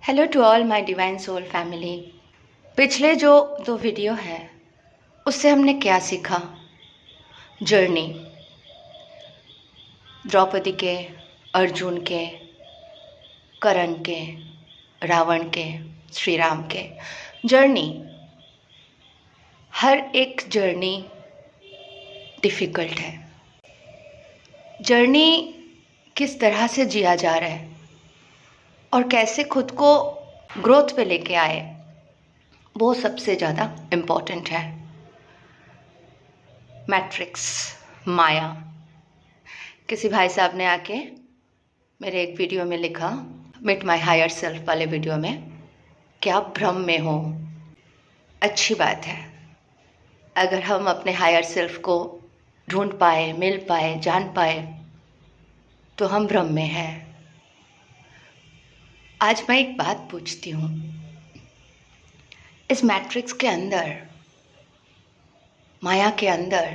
Hello to all my divine soul family. पिछले जो दो वीडियो है उससे हमने क्या सीखा? जर्नी, द्रौपदी के, अर्जुन के, करण के, रावण के, श्री राम के। जर्नी, हर एक जर्नी डिफ़िकल्ट है। जर्नी किस तरह से जिया जा रहा है और कैसे खुद को ग्रोथ पे लेके आए, वो सबसे ज़्यादा इम्पॉर्टेंट है। मैट्रिक्स, माया। किसी भाई साहब ने आके मेरे एक वीडियो में लिखा, मीट माय हायर सेल्फ वाले वीडियो में, कि आप भ्रम में हो। अच्छी बात है, अगर हम अपने हायर सेल्फ को ढूंढ पाए, मिल पाए, जान पाए तो हम भ्रम में हैं। आज मैं एक बात पूछती हूँ, इस मैट्रिक्स के अंदर, माया के अंदर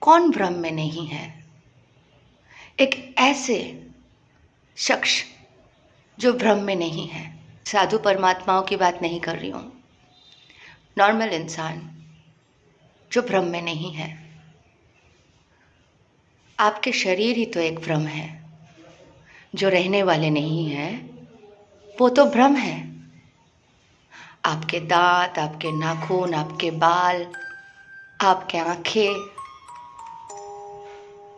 कौन भ्रम में नहीं है? एक ऐसे शख्स जो भ्रम में नहीं है। साधु परमात्माओं की बात नहीं कर रही हूँ, नॉर्मल इंसान जो भ्रम में नहीं है। आपके शरीर ही तो एक भ्रम है, जो रहने वाले नहीं है वो तो भ्रम है। आपके दांत, आपके नाखून, आपके बाल, आपके आंखें,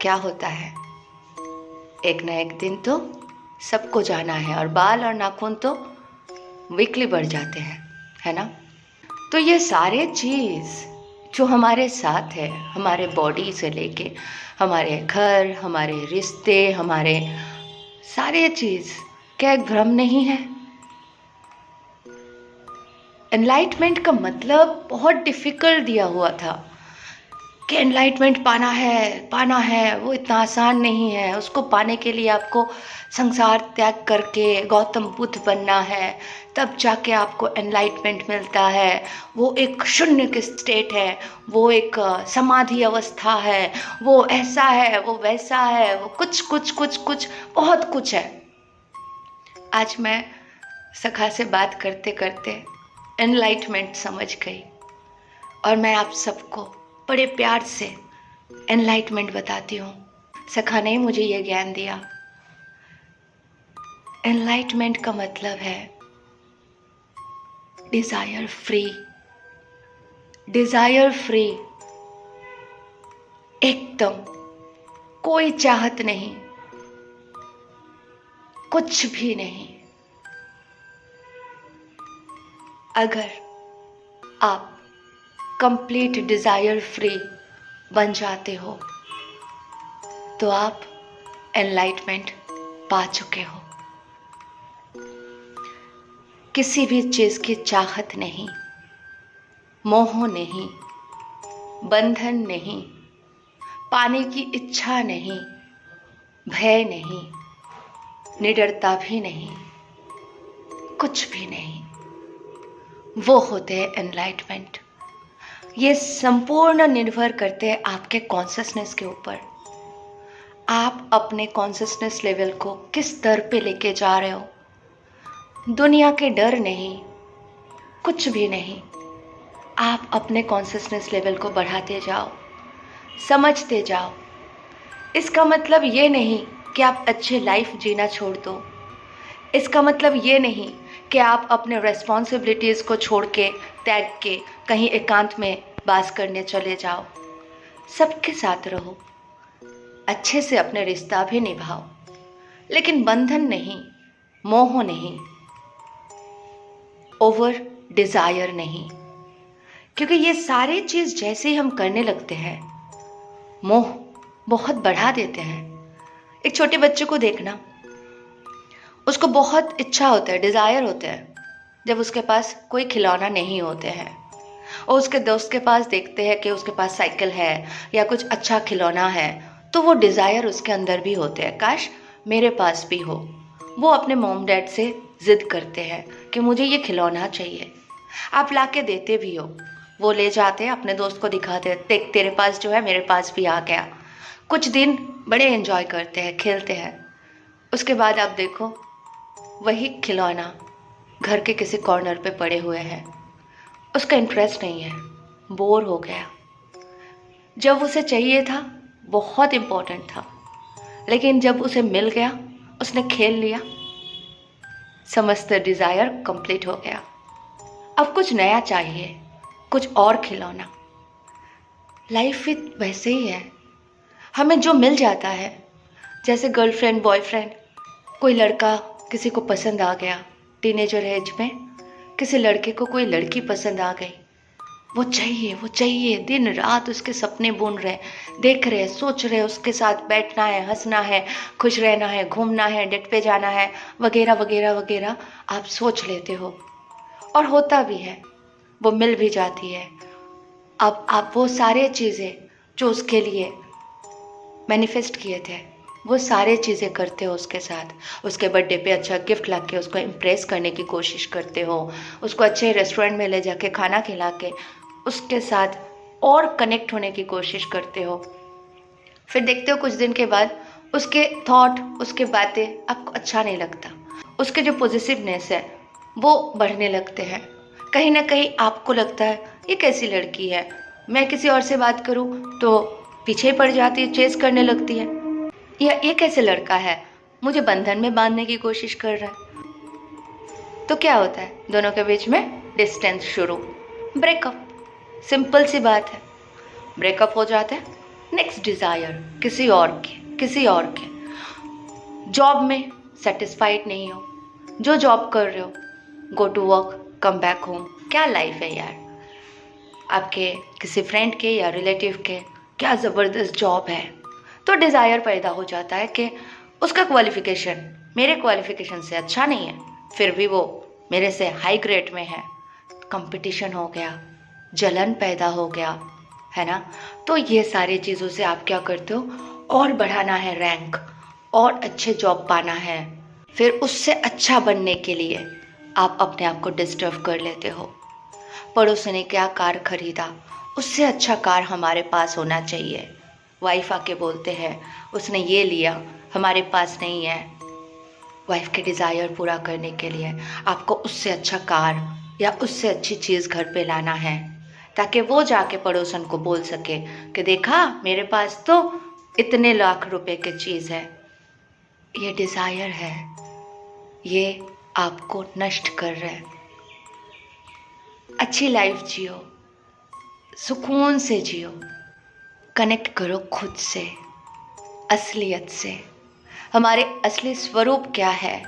क्या होता है? एक ना एक दिन तो सबको जाना है, और बाल और नाखून तो वीकली बढ़ जाते हैं, है ना? तो ये सारे चीज़ जो हमारे साथ है, हमारे बॉडी से लेके हमारे घर, हमारे रिश्ते, हमारे सारे चीज़, क्या एक भ्रम नहीं है? एनलाइटमेंट का मतलब बहुत डिफ़िकल्ट दिया हुआ था कि एनलाइटमेंट पाना है, वो इतना आसान नहीं है। उसको पाने के लिए आपको संसार त्याग करके गौतम बुद्ध बनना है, तब जाके आपको एनलाइटमेंट मिलता है। वो एक शून्य की स्टेट है, वो एक समाधि अवस्था है, वो ऐसा है, वो वैसा है, वो कुछ कुछ कुछ कुछ बहुत कुछ है। आज मैं सखा से बात करते करते एनलाइटमेंट समझ गई, और मैं आप सबको बड़े प्यार से एनलाइटमेंट बताती हूँ। सखा ने मुझे ये ज्ञान दिया। एनलाइटमेंट का मतलब है डिज़ायर फ्री। डिज़ायर फ्री, एकदम कोई चाहत नहीं, कुछ भी नहीं। अगर आप कंप्लीट डिज़ायर फ्री बन जाते हो तो आप एनलाइटमेंट पा चुके हो। किसी भी चीज़ की चाहत नहीं, मोह नहीं, बंधन नहीं, पाने की इच्छा नहीं, भय नहीं, निडरता भी नहीं, कुछ भी नहीं। वो होते हैं एनलाइटमेंट। ये संपूर्ण निर्भर करते हैं आपके कॉन्शसनेस के ऊपर। आप अपने कॉन्शसनेस लेवल को किस स्तर पे लेके जा रहे हो। दुनिया के डर नहीं, कुछ भी नहीं। आप अपने कॉन्शसनेस लेवल को बढ़ाते जाओ, समझते जाओ। इसका मतलब ये नहीं कि आप अच्छी लाइफ जीना छोड़ दो। इसका मतलब ये नहीं कि आप अपने रेस्पॉन्सिबिलिटीज़ को छोड़ के, त्याग के कहीं एकांत में वास करने चले जाओ। सबके साथ रहो, अच्छे से अपने रिश्ता भी निभाओ, लेकिन बंधन नहीं, मोह नहीं, ओवर डिज़ायर नहीं। क्योंकि ये सारे चीज़ जैसे ही हम करने लगते हैं, मोह बहुत बढ़ा देते हैं। एक छोटे बच्चे को देखना, उसको बहुत इच्छा होता है, डिज़ायर होता है, जब उसके पास कोई खिलौना नहीं होते हैं, और उसके दोस्त के पास देखते हैं कि उसके पास साइकिल है या कुछ अच्छा खिलौना है, तो वो डिज़ायर उसके अंदर भी होते हैं, काश मेरे पास भी हो। वो अपने मॉम डैड से ज़िद करते हैं कि मुझे ये खिलौना चाहिए। आप ला के देते भी हो, वो ले जाते हैं, अपने दोस्त को दिखाते हैं, देख तेरे पास जो है मेरे पास भी आ गया। कुछ दिन बड़े एंजॉय करते हैं, खेलते हैं। उसके बाद आप देखो, वही खिलौना घर के किसी कॉर्नर पे पड़े हुए हैं। उसका इंटरेस्ट नहीं है, बोर हो गया। जब उसे चाहिए था बहुत इम्पोर्टेंट था, लेकिन जब उसे मिल गया उसने खेल लिया, समस्त डिज़ायर कंप्लीट हो गया। अब कुछ नया चाहिए, कुछ और खिलौना। लाइफ भी वैसे ही है, हमें जो मिल जाता है, जैसे गर्लफ्रेंड बॉयफ्रेंड, कोई लड़का किसी को पसंद आ गया, टीनेजर एज में किसी लड़के को कोई लड़की पसंद आ गई, वो चाहिए, दिन रात उसके सपने बुन रहे, देख रहे, सोच रहे, उसके साथ बैठना है, हंसना है, खुश रहना है, घूमना है, डेट पे जाना है, वगैरह वगैरह वगैरह आप सोच लेते हो और होता भी है, वो मिल भी जाती है। अब आप वो सारे चीज़ें जो उसके लिए मैनिफेस्ट किए थे, वो सारे चीज़ें करते हो उसके साथ। उसके बर्थडे पे अच्छा गिफ्ट ला के उसको इम्प्रेस करने की कोशिश करते हो, उसको अच्छे रेस्टोरेंट में ले जाके खाना खिला के उसके साथ और कनेक्ट होने की कोशिश करते हो। फिर देखते हो कुछ दिन के बाद उसके थॉट, उसके बातें आपको अच्छा नहीं लगता, उसके जो पॉजिटिवनेस है वो बढ़ने लगते हैं। कहीं ना कहीं आपको लगता है ये कैसी लड़की है, मैं किसी और से बात करूं तो पीछे ही पड़ जाती है, चेस करने लगती है, या ये कैसे लड़का है मुझे बंधन में बांधने की कोशिश कर रहा है। तो क्या होता है, दोनों के बीच में डिस्टेंस शुरू, ब्रेकअप। सिंपल सी बात है, ब्रेकअप हो जाता है, नेक्स्ट डिज़ायर किसी और के। जॉब में सेटिस्फाइड नहीं हो, जो जॉब कर रहे हो, go to work, come back home, क्या लाइफ है यार। आपके किसी फ्रेंड के या रिलेटिव के क्या ज़बरदस्त जॉब है, तो डिज़ायर पैदा हो जाता है कि उसका क्वालिफ़िकेशन मेरे क्वालिफ़िकेशन से अच्छा नहीं है, फिर भी वो मेरे से हाई ग्रेड में है। कंपटीशन हो गया, जलन पैदा हो गया, है ना। तो ये सारी चीज़ों से आप क्या करते हो, और बढ़ाना है रैंक, और अच्छे जॉब पाना है। फिर उससे अच्छा बनने के लिए आप अपने आप को डिस्टर्ब कर लेते हो। पड़ोसी ने क्या कार खरीदा, उससे अच्छा कार हमारे पास होना चाहिए। वाइफ आके बोलते हैं उसने ये लिया, हमारे पास नहीं है। वाइफ के डिज़ायर पूरा करने के लिए आपको उससे अच्छा कार या उससे अच्छी चीज़ घर पे लाना है, ताकि वो जाके पड़ोसन को बोल सके कि देखा मेरे पास तो इतने लाख रुपए की चीज़ है। ये डिज़ायर है, ये आपको नष्ट कर रहा है। अच्छी लाइफ जियो, सुकून से जियो, कनेक्ट करो खुद से, असलियत से। हमारे असली स्वरूप क्या है,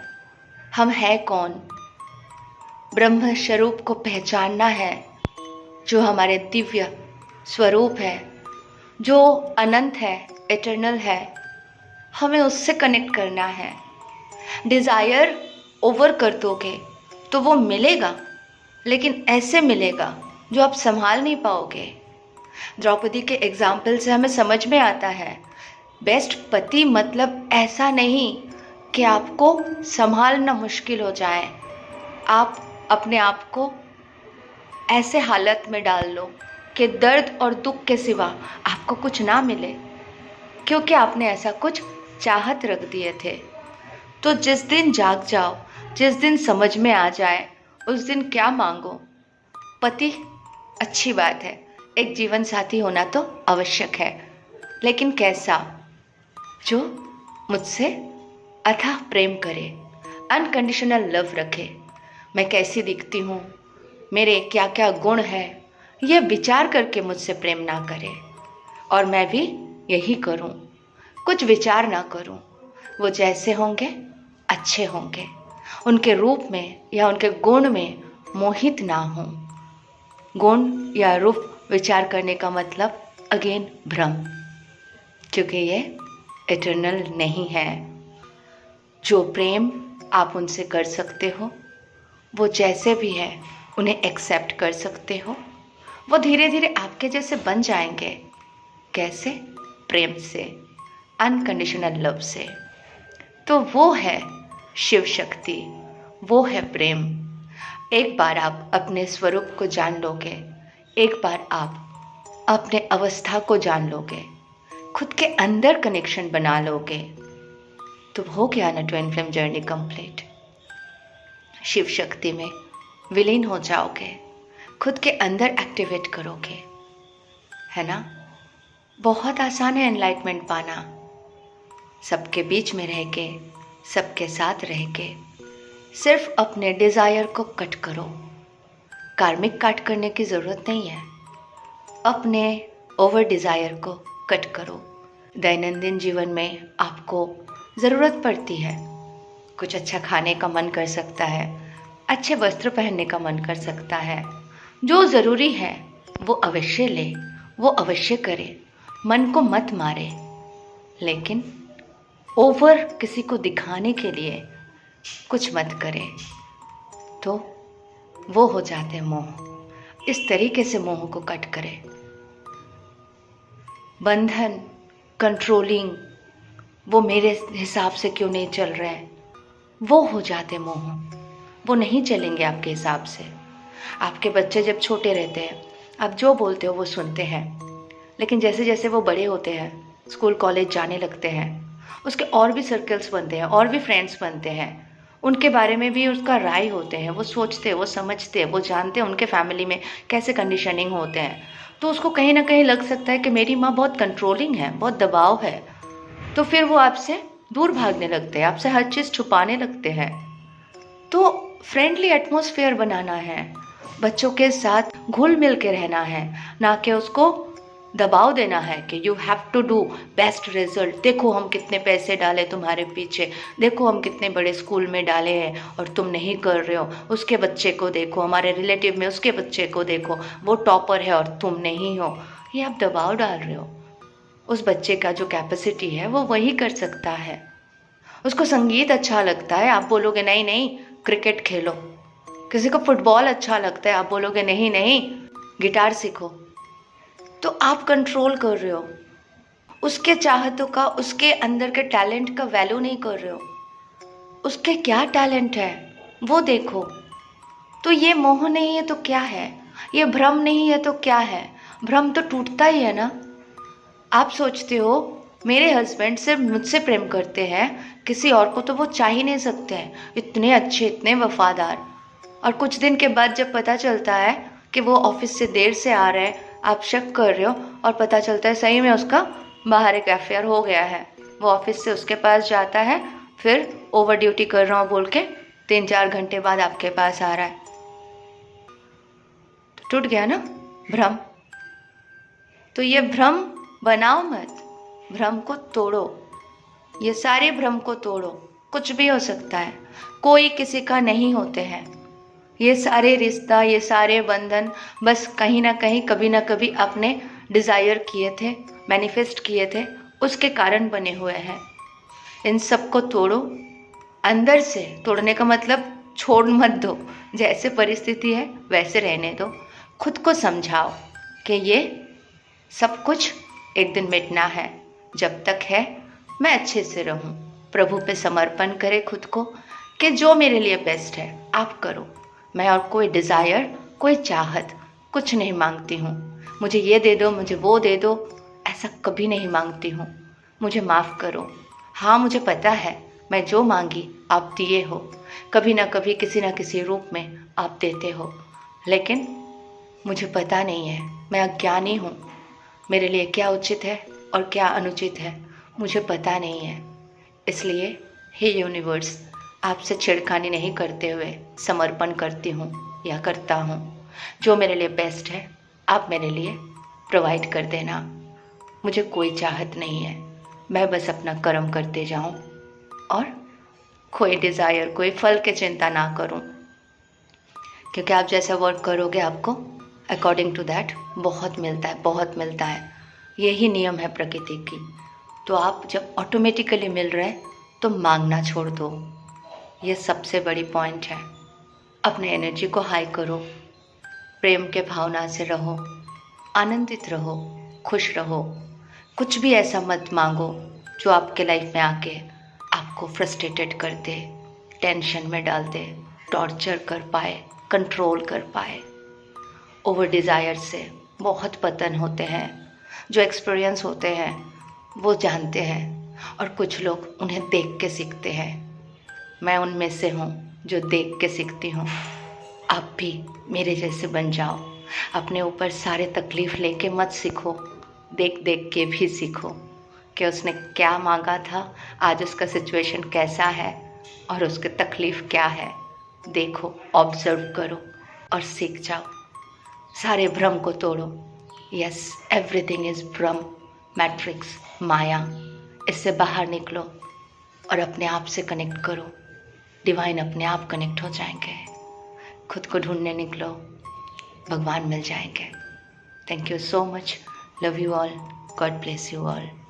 हम हैं कौन, ब्रह्म स्वरूप को पहचानना है, जो हमारे दिव्य स्वरूप है, जो अनंत है, एटर्नल है, हमें उससे कनेक्ट करना है। डिज़ायर ओवर कर दोगे तो वो मिलेगा, लेकिन ऐसे मिलेगा जो आप संभाल नहीं पाओगे। द्रौपदी के एग्जाम्पल से हमें समझ में आता है, बेस्ट पति मतलब ऐसा नहीं कि आपको संभालना मुश्किल हो जाए, आप अपने आप को ऐसे हालत में डाल लो कि दर्द और दुख के सिवा आपको कुछ ना मिले, क्योंकि आपने ऐसा कुछ चाहत रख दिए थे। तो जिस दिन जाग जाओ, जिस दिन समझ में आ जाए, उस दिन क्या मांगो। पति अच्छी बात है, एक जीवन साथी होना तो आवश्यक है, लेकिन कैसा, जो मुझसे अथाह प्रेम करे, अनकंडीशनल लव रखे। मैं कैसी दिखती हूँ, मेरे क्या क्या गुण हैं, यह विचार करके मुझसे प्रेम ना करे, और मैं भी यही करूँ, कुछ विचार ना करूँ। वो जैसे होंगे अच्छे होंगे, उनके रूप में या उनके गुण में मोहित ना हूँ। गुण या रूप विचार करने का मतलब अगेन भ्रम, क्योंकि ये इटर्नल नहीं है। जो प्रेम आप उनसे कर सकते हो, वो जैसे भी है उन्हें एक्सेप्ट कर सकते हो, वो धीरे धीरे आपके जैसे बन जाएंगे। कैसे? प्रेम से, अनकंडीशनल लव से। तो वो है शिव शक्ति, वो है प्रेम। एक बार आप अपने स्वरूप को जान लोगे, एक बार आप अपने अवस्था को जान लोगे, खुद के अंदर कनेक्शन बना लोगे, तो हो गया ना twin flame journey complete. Shiva Shakti में विलीन हो जाओगे, खुद के अंदर एक्टिवेट करोगे, है ना। बहुत आसान है एनलाइटमेंट पाना। सबके बीच में रह के, सबके साथ रह के सिर्फ अपने डिज़ायर को कट करो। कार्मिक काट करने की ज़रूरत नहीं है, अपने ओवर डिज़ायर को कट करो। दैनंदिन जीवन में आपको ज़रूरत पड़ती है, कुछ अच्छा खाने का मन कर सकता है, अच्छे वस्त्र पहनने का मन कर सकता है। जो ज़रूरी है वो अवश्य ले, वो अवश्य करे, मन को मत मारे। लेकिन ओवर किसी को दिखाने के लिए कुछ मत करे, तो वो हो जाते हैं मोह। इस तरीके से मोह को कट करें। बंधन, कंट्रोलिंग, वो मेरे हिसाब से क्यों नहीं चल रहा है, वो हो जाते मोह। वो नहीं चलेंगे आपके हिसाब से। आपके बच्चे जब छोटे रहते हैं, आप जो बोलते हो वो सुनते हैं, लेकिन जैसे जैसे वो बड़े होते हैं, स्कूल कॉलेज जाने लगते हैं, उसके और भी सर्कल्स बनते हैं, और भी फ्रेंड्स बनते हैं, उनके बारे में भी उसका राय होते हैं, वो सोचते हैं, वो समझते हैं, वो जानते हैं उनके फैमिली में कैसे कंडीशनिंग होते हैं। तो उसको कहीं ना कहीं लग सकता है कि मेरी माँ बहुत कंट्रोलिंग है, बहुत दबाव है, तो फिर वो आपसे दूर भागने लगते हैं, आपसे हर चीज़ छुपाने लगते हैं। तो फ्रेंडली एटमॉस्फेयर बनाना है, बच्चों के साथ घुल मिल के रहना है, ना कि उसको दबाव देना है कि you have to do best result. देखो हम कितने पैसे डाले तुम्हारे पीछे, देखो हम कितने बड़े स्कूल में डाले हैं और तुम नहीं कर रहे हो। उसके बच्चे को देखो, हमारे रिलेटिव में उसके बच्चे को देखो, वो टॉपर है और तुम नहीं हो। ये आप दबाव डाल रहे हो। उस बच्चे का जो कैपेसिटी है वो वही कर सकता है। उसको संगीत अच्छा लगता है, आप बोलोगे नहीं नहीं क्रिकेट खेलो। किसी को फुटबॉल अच्छा लगता है, आप बोलोगे नहीं नहीं गिटार सीखो। तो आप कंट्रोल कर रहे हो उसके चाहतों का, उसके अंदर के टैलेंट का वैल्यू नहीं कर रहे हो। उसके क्या टैलेंट है वो देखो। तो ये मोह नहीं है तो क्या है, ये भ्रम नहीं है तो क्या है। भ्रम तो टूटता ही है ना। आप सोचते हो मेरे हस्बैंड सिर्फ मुझसे प्रेम करते हैं, किसी और को तो वो चाह ही नहीं सकते हैं, इतने अच्छे, इतने वफादार। और कुछ दिन के बाद जब पता चलता है कि वो ऑफिस से देर से आ रहे हैं, आप शक कर रहे हो और पता चलता है सही में उसका बाहर एक अफेयर हो गया है। वो ऑफिस से उसके पास जाता है, फिर ओवर ड्यूटी कर रहा हूँ बोल के 3-4 घंटे बाद आपके पास आ रहा है। तो टूट गया ना भ्रम। तो ये भ्रम बनाओ मत, भ्रम को तोड़ो। ये सारे भ्रम को तोड़ो। कुछ भी हो सकता है, कोई किसी का नहीं होते हैं। ये सारे रिश्ता, ये सारे बंधन बस कहीं ना कहीं कभी ना कभी आपने डिज़ायर किए थे, मैनिफेस्ट किए थे, उसके कारण बने हुए हैं। इन सब को तोड़ो अंदर से। तोड़ने का मतलब छोड़ मत दो, जैसे परिस्थिति है वैसे रहने दो। खुद को समझाओ कि ये सब कुछ एक दिन मिटना है। जब तक है मैं अच्छे से रहूं। प्रभु पे समर्पण करे खुद को कि जो मेरे लिए बेस्ट है आप करो। मैं और कोई डिज़ायर, कोई चाहत कुछ नहीं मांगती हूँ। मुझे ये दे दो, मुझे वो दे दो, ऐसा कभी नहीं मांगती हूँ। मुझे माफ़ करो। हाँ मुझे पता है मैं जो मांगी आप दिए हो, कभी ना कभी किसी ना किसी रूप में आप देते हो, लेकिन मुझे पता नहीं है, मैं अज्ञानी हूँ। मेरे लिए क्या उचित है और क्या अनुचित है मुझे पता नहीं है। इसलिए हे यूनिवर्स, आपसे छिड़खानी नहीं करते हुए समर्पण करती हूँ या करता हूँ। जो मेरे लिए बेस्ट है आप मेरे लिए प्रोवाइड कर देना। मुझे कोई चाहत नहीं है, मैं बस अपना कर्म करते जाऊँ और कोई डिज़ायर, कोई फल की चिंता ना करूँ। क्योंकि आप जैसा वर्क करोगे आपको अकॉर्डिंग टू दैट बहुत मिलता है, बहुत मिलता है। यही नियम है प्रकृति की। तो आप जब ऑटोमेटिकली मिल रहे हैं तो मांगना छोड़ दो। ये सबसे बड़ी पॉइंट है। अपने एनर्जी को हाई करो, प्रेम के भावना से रहो, आनंदित रहो, खुश रहो। कुछ भी ऐसा मत मांगो जो आपके लाइफ में आके आपको फ्रस्ट्रेटेड कर दे, टेंशन में डाल दे, टॉर्चर कर पाए, कंट्रोल कर पाए। ओवर डिज़ायर से बहुत पतन होते हैं। जो एक्सपीरियंस होते हैं वो जानते हैं, और कुछ लोग उन्हें देख के सीखते हैं। मैं उनमें से हूँ। जो देख के सीखती हूँ। आप भी मेरे जैसे बन जाओ। अपने ऊपर सारे तकलीफ़ लेके मत सीखो, देख देख के भी सीखो कि उसने क्या मांगा था, आज उसका सिचुएशन कैसा है और उसके तकलीफ़ क्या है। देखो, ऑब्जर्व करो और सीख जाओ। सारे भ्रम को तोड़ो। यस, एवरीथिंग इज़ भ्रम, मैट्रिक्स, माया। इससे बाहर निकलो और अपने आप से कनेक्ट करो। डिवाइन अपने आप कनेक्ट हो जाएंगे। खुद को ढूंढने निकलो, भगवान मिल जाएंगे। Thank you so much. Love you all. God bless you all.